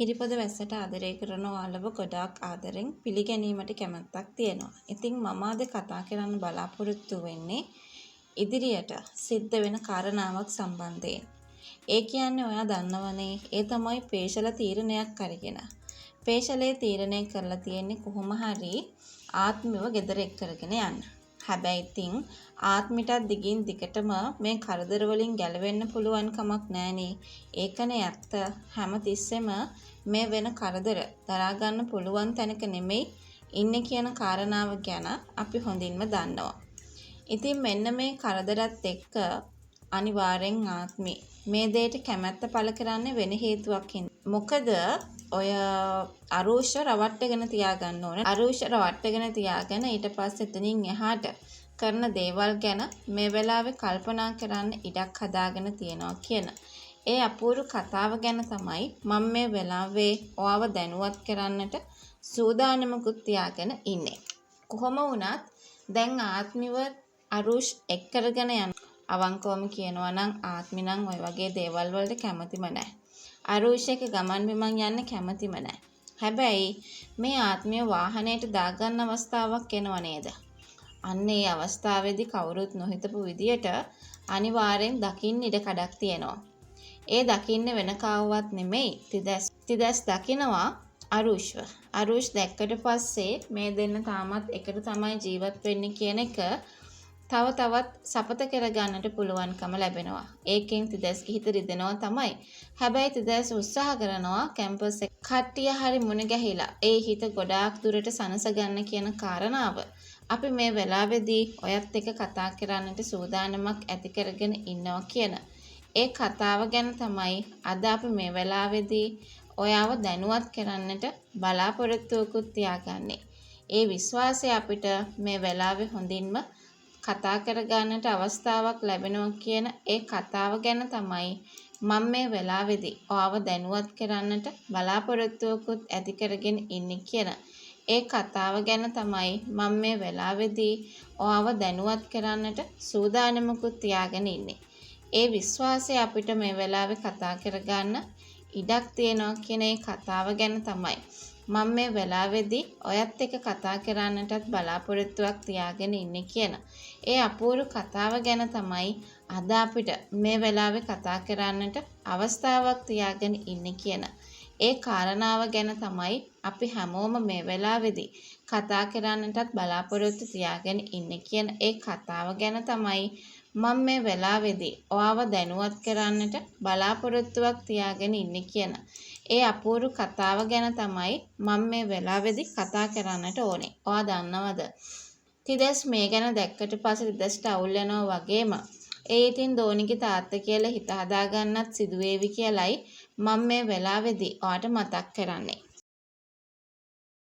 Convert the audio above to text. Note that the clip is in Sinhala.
හිරිපොද වැස්සට ආදරය කරන ඔයාලව ගොඩාක් ආදරෙන් පිළිගැනීමට කැමැත්තක් තියෙනවා. ඉතින් මම අද කතා කරන්න බලාපොරොත්තු වෙන්නේ ඉදිරියට සිද්ධ වෙන කාරණාවක් සම්බන්ධයෙන්. ඒ කියන්නේ ඔයා දන්නවනේ, ඒ තමයි පේශල තීරණයක් අරගෙන. පේශලයේ තීරණය කරලා තියෙන්නේ කොහොම හරි ආත්මව ගෙදර එක් කරගෙන යන්න. හැබැයි ඉතින් ආත්මිටත් දිගින් දිගටම මේ කරදර වලින් ගැලවෙන්න පුළුවන් කමක් නැහනේ. ඒකනේ ඇත්ත. හැම තිස්සෙම මේ වෙන කරදර දරා ගන්න පුළුවන් තැනක නෙමෙයි ඉන්නේ කියන කාරණාව ගැන අපි හොඳින්ම දන්නවා. ඉතින් මෙන්න මේ කරදරත් එක්ක අනිවාර්යෙන් ආත්මි මේ දෙයට කැමැත්ත පළ කරන්නේ වෙන හේතුවක් හින්දා. මොකද ඔය අරුෂ රවට්ටගෙන තියාගන්න ඕන. අරුෂ රවට්ටගෙන තියාගෙන ඊට පස්සේ එතනින් එහාට කරන දේවල් ගැන මේ වෙලාවේ කල්පනා කරන්න ඉඩක් හදාගෙන තියනවා කියන ඒ අපූර්ව කතාව ගැන තමයි මම මේ වෙලාවේ ඔයාව දැනුවත් කරන්නට සූදානමකුත් තියාගෙන ඉන්නේ. කොහොම වුණත් දැන් ආත්මිව අරුෂ් එක් කරගෙන යන අවංකවම කියනවා නම් ආත්මි නම් ওই වගේ දේවල් වලට කැමතිම නැහැ. අරුෂ් එක ගමන් බිමන් යන්න කැමතිම නැහැ. හැබැයි මේ ආත්මිය වාහනයට දාගන්න අවස්ථාවක් එනව නේද? අන්න ඒ අවස්ථාවේදී කවුරුත් නොහිතපු විදියට අනිවාර්යෙන් දකින්න ඉඩ කඩක් තියෙනවා. ඒ දකින්න වෙන කාවවත් නෙමෙයි තිදැස් දකිනවා අරුෂ්ව. අරුෂ් දැක්කට පස්සේ මේ දෙන්න තාමත් එකට තමයි ජීවත් වෙන්නේ කියන එක තව තවත් සපත කරගන්නට පුළුවන්කම ලැබෙනවා. ඒකෙන් තිදැස් හිත රිදෙනවා තමයි. හැබැයි තිදැස් උත්සාහ කරනවා කැම්පස් එක කට්ටිය හරි මුණ ගැහිලා ඒ හිත ගොඩාක් දුරට සනස ගන්න කියන කාරණාව අපි මේ වෙලාවේදී ඔයත් එක්ක කතා කරන්නට සූදානමක් ඇති කරගෙන ඉන්නවා කියන ඒ කතාව ගැන තමයි අද අපි මේ වෙලාවේදී ඔයාව දැනුවත් කරන්නට බලාපොරොත්තුවකුත් තියාගන්නේ. ඒ විශ්වාසය අපිට මේ වෙලාවේ හොඳින්ම කතා කරගන්නට අවස්ථාවක් ලැබෙනවා කියන ඒ කතාව ගැන තමයි මම මේ වෙලාවේදී ඔයාව දැනුවත් කරන්නට බලාපොරොත්තුවකුත් ඇති කරගෙන ඉන්නේ කියන ඒ කතාව ගැන තමයි මම මේ වෙලාවේදී ඔයාව දැනුවත් කරන්නට සූදානමකුත් තියාගෙන ඉන්නේ. ඒ විශ්වාසය අපිට මේ වෙලාවේ කතා කරගන්න ඉඩක් තියෙනවා කියන ඒ කතාව ගැන තමයි මම මේ වෙලාවේදී ඔයත් එක්ක කතා කරන්නටත් බලාපොරොත්තුවක් තියාගෙන ඉන්නේ කියන ඒ අපූර්ව කතාව ගැන තමයි අද අපිට මේ වෙලාවේ කතා කරන්නට අවස්ථාවක් තියාගෙන ඉන්නේ කියන ඒ කාරණාව ගැන තමයි අපි හැමෝම මේ වෙලාවේදී කතා කරන්නටත් බලාපොරොත්තු තියාගෙන ඉන්නේ කියන ඒ කතාව ගැන තමයි මම මේ වෙලාවේදී ඔයාව දැනුවත් කරන්නට බලාපොරොත්තුවක් තියාගෙන ඉන්නේ කියන ඒ අපූර්ව කතාව ගැන තමයි මම මේ වෙලාවේදී කතා කරන්නට ඕනේ. ඔයා දන්නවද? තිදැස් මේ ගැන දැක්කට පස්සේ තිදැස්ට අවුල් වෙනවා වගේම ඒ ඉතින් දෝනිගේ තාත්තා කියලා හිත හදාගන්නත් සිදුවේවි කියලයි මම මේ වෙලාවේදී ඔයාට මතක් කරන්නේ.